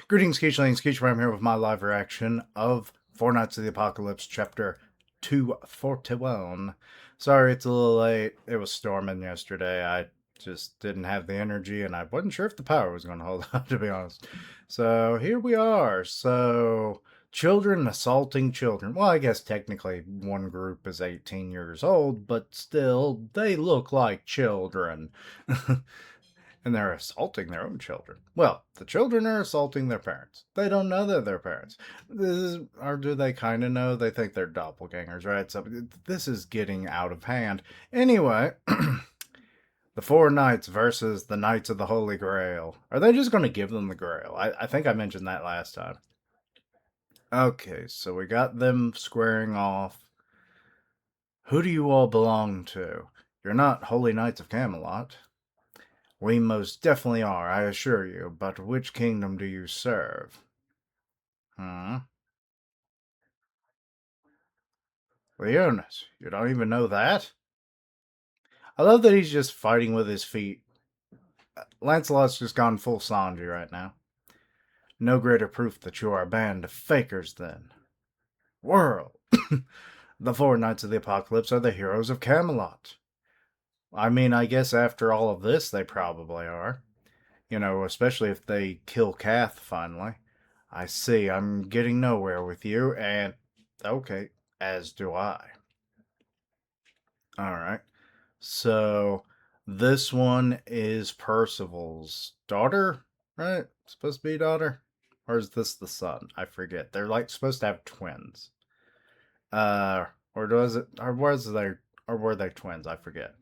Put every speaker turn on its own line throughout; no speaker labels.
Greetings, Keishlings. Keisha here with my live reaction of Four Nights of the Apocalypse, Chapter 241. Sorry it's a little late. It was storming yesterday. I just didn't have the energy, and I wasn't sure if the power was going to hold up, to be honest. So here we are. So, children assaulting children. Well, I guess technically one group is 18 years old, but still, they look like children. And they're assaulting their own children. Well, the children are assaulting their parents. They don't know they're their parents. Or do they kind of know? They think they're doppelgangers, right? So this is getting out of hand. Anyway, the four knights versus the knights of the Holy Grail. Are they just going to give them the Grail? I think I mentioned that last time. Okay, so we got them squaring off. Who do you all belong to? You're not Holy Knights of Camelot. We most definitely are, I assure you, but which kingdom do you serve? Hmm? Leonis, you don't even know that? I love that he's just fighting with his feet. Lancelot's just gone full Sanji right now. No greater proof that you are a band of fakers, then. World! The four knights of the apocalypse are the heroes of Camelot. I mean, I guess after all of this, they probably are. You know, especially if they kill Kath finally. I see, I'm getting nowhere with you, and okay, as do I. Alright, so this one is Percival's daughter, right? Supposed to be daughter? Or is this the son? I forget. They're like supposed to have twins. Or does it, or were they twins? I forget.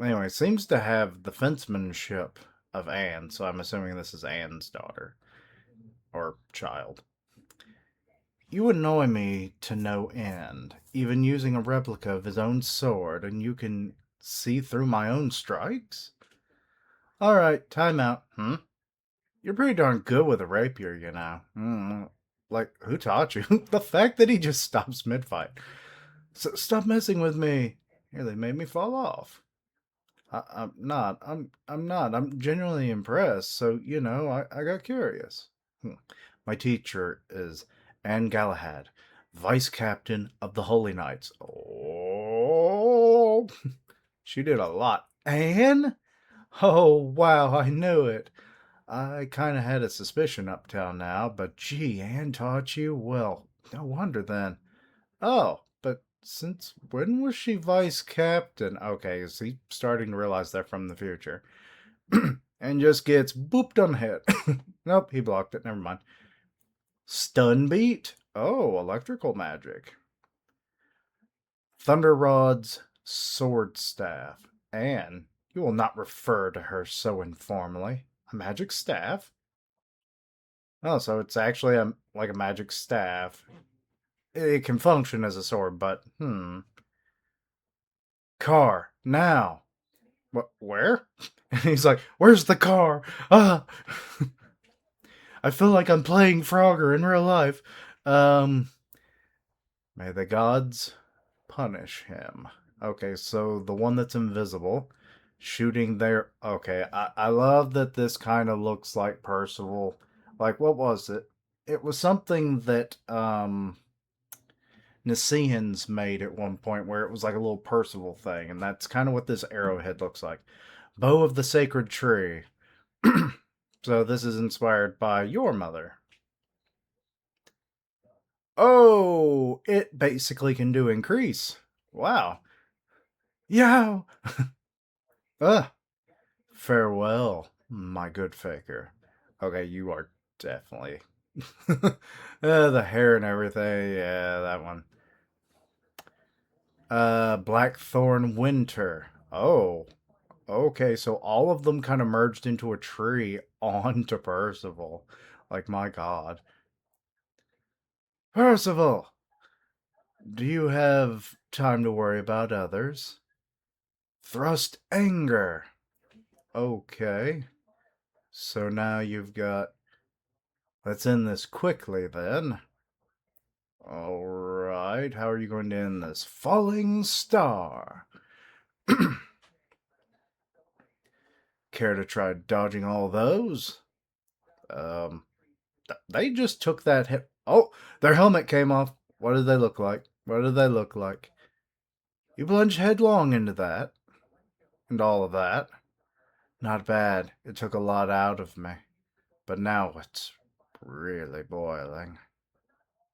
Anyway, it seems to have the fencemanship of Anne, so I'm assuming this is Anne's daughter or child. You annoy me to no end, even using a replica of his own sword, and you can see through my own strikes? Alright, time out. You're pretty darn good with a rapier, you know. Like, who taught you? The fact that he just stops mid-fight. Stop messing with me. Here, they made me fall off. I'm not. I'm not. I'm genuinely impressed. So, you know, I got curious. My teacher is Anne Galahad, Vice Captain of the Holy Knights. Oh, she did a lot. Anne? Oh, wow, I knew it. I kind of had a suspicion up till now, but gee, Anne taught you? Well, no wonder then. Oh, but since when was she vice captain? Okay, is he starting to realize that from the future? And just gets booped on the head. Nope, he blocked it. Never mind. Stun beat? Oh, electrical magic. Thunder Rod's sword staff. And you will not refer to her so informally. A magic staff? Oh, so it's actually like a magic staff. It can function as a sword, but Car, now. What, where? And he's like, where's the car? Ah! I feel like I'm playing Frogger in real life. Um, May the gods punish him. Okay, so the one that's invisible, shooting there. Okay, I love that this kind of looks like Percival. Like, what was it? It was something that, Niceans made at one point where it was like a little Percival thing, and that's kind of what this arrowhead looks like. Bow of the Sacred Tree. So this is inspired by your mother. Oh, it basically can do increase. Wow. Yeah. Ah, farewell, my good faker. Okay, you are definitely. The hair and everything. Yeah, that one. Blackthorn Winter. Oh, okay, so all of them kind of merged into a tree onto Percival. Like, my god. Percival! Do you have time to worry about others? Thrust Anger! Okay. So now you've got. Let's end this quickly then. Alright, how are you going to end this? Falling Star! Care to try dodging all those? Um, They just took that hit. Oh, their helmet came off. What did they look like? What did they look like? You plunged headlong into that and all of that. Not bad. It took a lot out of me. But now it's really boiling.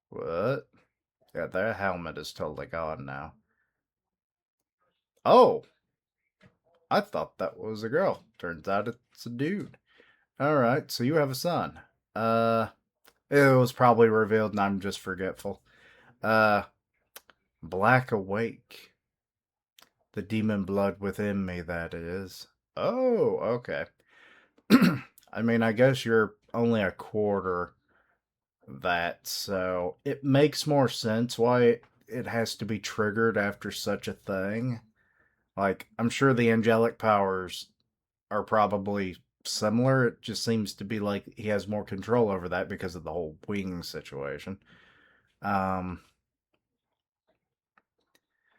What? Yeah, their helmet is totally gone now. Oh, I thought that was a girl. Turns out it's a dude. Alright, so you have a son. Uh, it was probably revealed and I'm just forgetful. Uh, Black Awake. The demon blood within me, that is. Oh, okay. I mean, I guess you're only a quarter that, so it makes more sense why it has to be triggered after such a thing. Like, I'm sure the angelic powers are probably similar. It just seems to be like he has more control over that because of the whole wing situation. Um,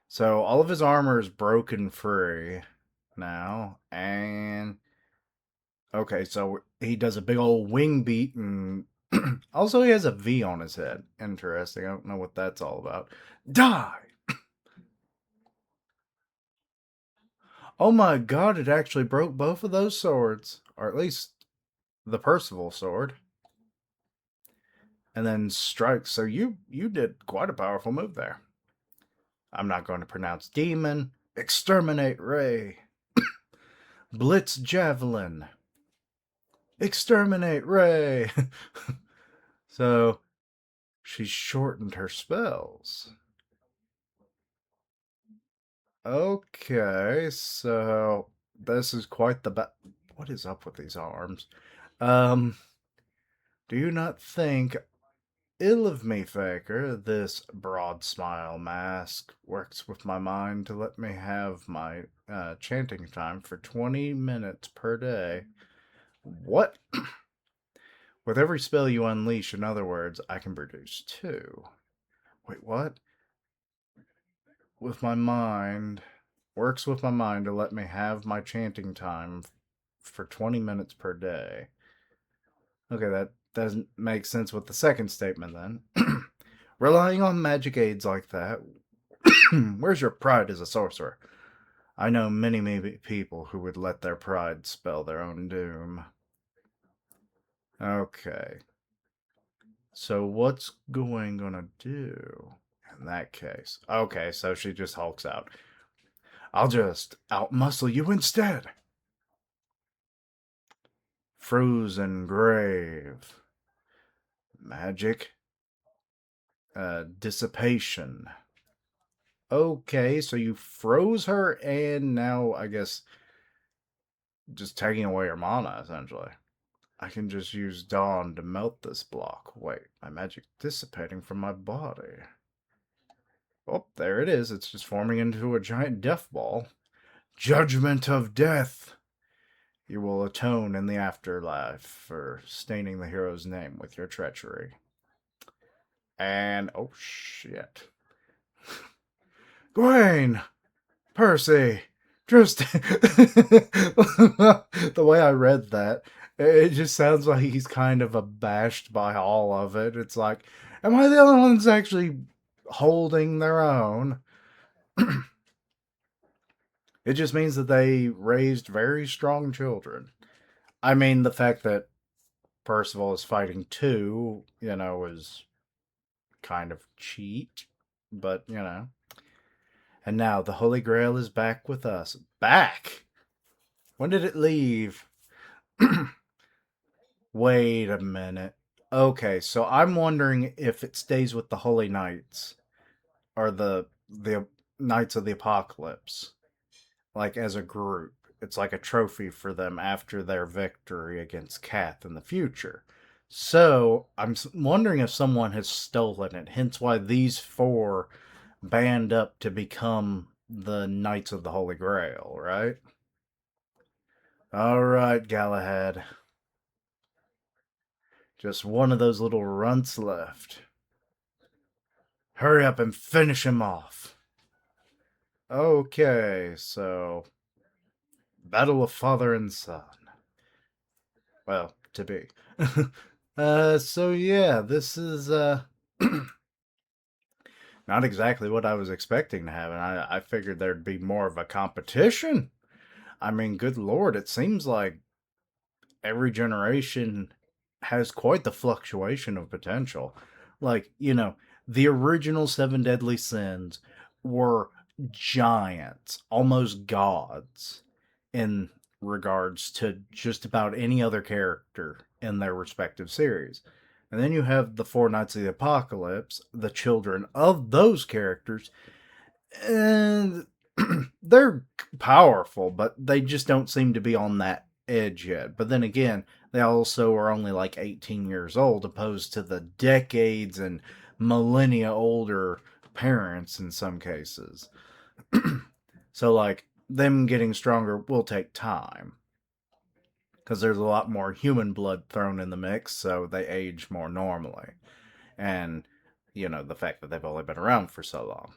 so all of his armor is broken free now, and okay, so he does a big old wing beat, and also he has a V on his head. Interesting. I don't know what that's all about. Die! Oh my god, it actually broke both of those swords. Or at least the Percival sword. And then strike. So you did quite a powerful move there. I'm not going to pronounce demon. Exterminate ray. Blitz javelin. Exterminate ray. So she shortened her spells. Okay, so this is quite the what is up with these arms? Um, do you not think ill of me, Faker? This broad smile mask works with my mind to let me have my chanting time for 20 minutes per day. What? With every spell you unleash, in other words, I can produce two. Wait, what? With my mind. Works with my mind to let me have my chanting time for 20 minutes per day. Okay, that doesn't make sense with the second statement then. Relying on magic aids like that, where's your pride as a sorcerer? I know many, many people who would let their pride spell their own doom. Okay, so what's going gonna do in that case? Okay, so she just hulks out. I'll just outmuscle you instead. Frozen grave. Magic. Dissipation. Okay, so you froze her and now I guess just taking away her mana essentially. I can just use Dawn to melt this block. Wait, my magic dissipating from my body. Oh, there it is. It's just forming into a giant death ball. Judgment of death! You will atone in the afterlife for staining the hero's name with your treachery. And, oh shit. Gwaine! Percy! Just. The way I read that, it just sounds like he's kind of abashed by all of it. It's like, am I the only one that's actually holding their own? It just means that they raised very strong children. I mean, the fact that Percival is fighting two, is kind of cheat, but, And now the Holy Grail is back with us. Back? When did it leave? Wait a minute. Okay, so I'm wondering if it stays with the Holy Knights or the Knights of the Apocalypse, like as a group. It's like a trophy for them after their victory against Kath in the future. So I'm wondering if someone has stolen it. Hence why these four band up to become the Knights of the Holy Grail, right? All right, Galahad. Just one of those little runts left. Hurry up and finish him off. Okay, so Battle of Father and Son. Well, to be. So yeah, this is not exactly what I was expecting to happen. I figured there'd be more of a competition. I mean, good lord, it seems like every generation has quite the fluctuation of potential. Like, the original seven deadly sins were giants, almost gods, in regards to just about any other character in their respective series. And then you have the Four Knights of the Apocalypse, the children of those characters, and they're powerful, but they just don't seem to be on that edge yet. But then again, they also are only like 18 years old, opposed to the decades and millennia older parents in some cases. So, like, them getting stronger will take time because there's a lot more human blood thrown in the mix, so they age more normally. And, the fact that they've only been around for so long.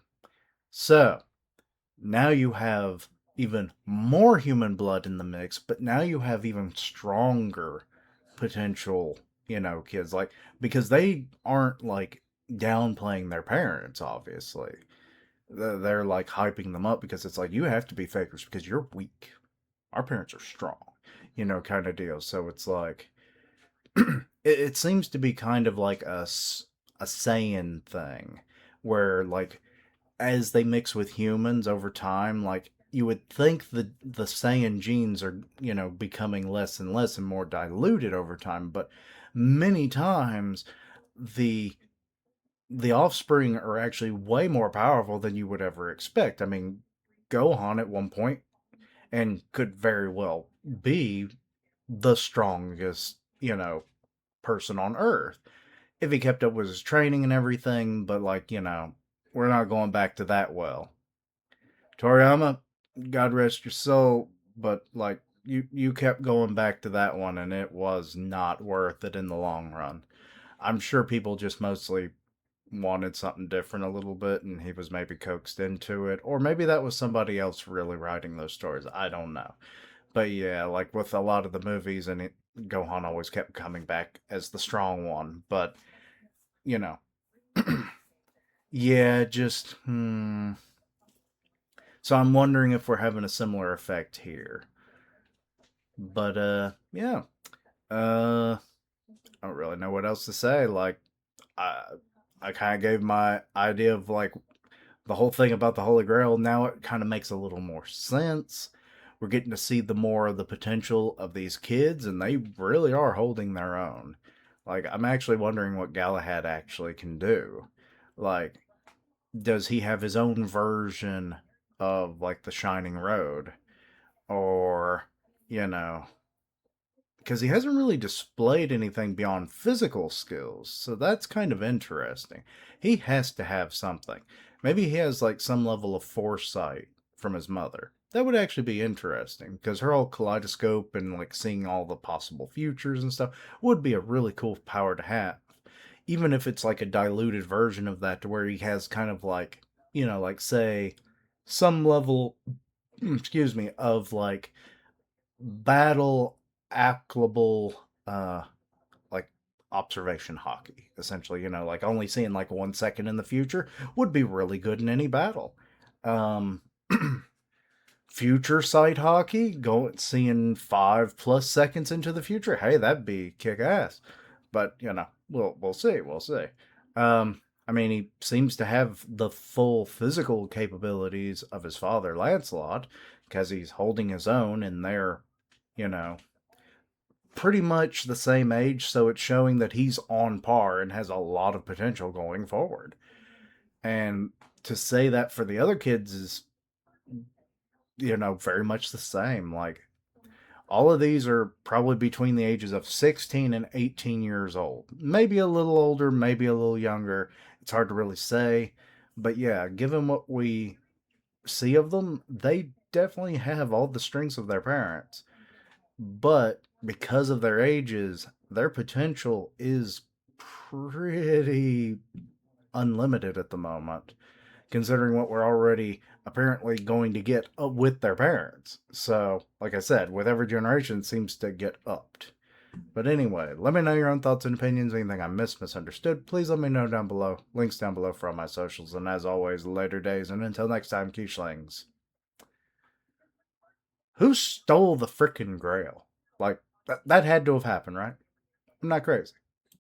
So, now you have even more human blood in the mix, but now you have even stronger potential, kids. Like, because they aren't like downplaying their parents, obviously. They're like hyping them up because it's like, you have to be fakers because you're weak. Our parents are strong, kind of deal. So it's like, it seems to be kind of like a Saiyan thing where, like, as they mix with humans over time, like you would think the Saiyan genes are, becoming less and less and more diluted over time, but many times the the offspring are actually way more powerful than you would ever expect. I mean, Gohan at one point and could very well be the strongest, person on Earth if he kept up with his training and everything, but like, we're not going back to that well. Toriyama, God rest your soul, but like you kept going back to that one and it was not worth it in the long run. I'm sure people just mostly wanted something different a little bit and he was maybe coaxed into it, or maybe that was somebody else really writing those stories. I don't know. But yeah, like with a lot of the movies and Gohan always kept coming back as the strong one, but you know, yeah, just so I'm wondering if we're having a similar effect here. But yeah. Uh I don't really know what else to say. Like I I kind of gave my idea of like the whole thing about the Holy Grail. Now it kind of makes a little more sense. We're getting to see the more of the potential of these kids, and they really are holding their own. Like I'm actually wondering what Galahad actually can do. Like, does he have his own version of like the Shining Road, or you know, because he hasn't really displayed anything beyond physical skills. So that's kind of interesting. He has to have something. Maybe he has like some level of foresight from his mother. That would actually be interesting because her whole kaleidoscope and like seeing all the possible futures and stuff would be a really cool power to have. Even if it's like a diluted version of that to where he has kind of like, like say some level, excuse me, of like battle applicable like observation hockey essentially, like only seeing like 1 second in the future would be really good in any battle. um Future sight hockey, going seeing 5+ seconds into the future, hey, that'd be kick ass. But we'll see, we'll see. I mean, he seems to have the full physical capabilities of his father Lancelot because he's holding his own and they're, you know pretty much the same age, so it's showing that he's on par and has a lot of potential going forward. And to say that for the other kids is, very much the same. Like, all of these are probably between the ages of 16 and 18 years old. Maybe a little older, maybe a little younger. It's hard to really say. But yeah, given what we see of them, they definitely have all the strengths of their parents. But because of their ages, their potential is pretty unlimited at the moment, considering what we're already apparently going to get with their parents. So, like I said, with every generation, it seems to get upped. But anyway, let me know your own thoughts and opinions. Anything I misunderstood, please let me know down below. Links down below for all my socials. And as always, later days. And until next time, Keishlings. Who stole the frickin' grail? Like, that had to have happened, right? I'm not crazy.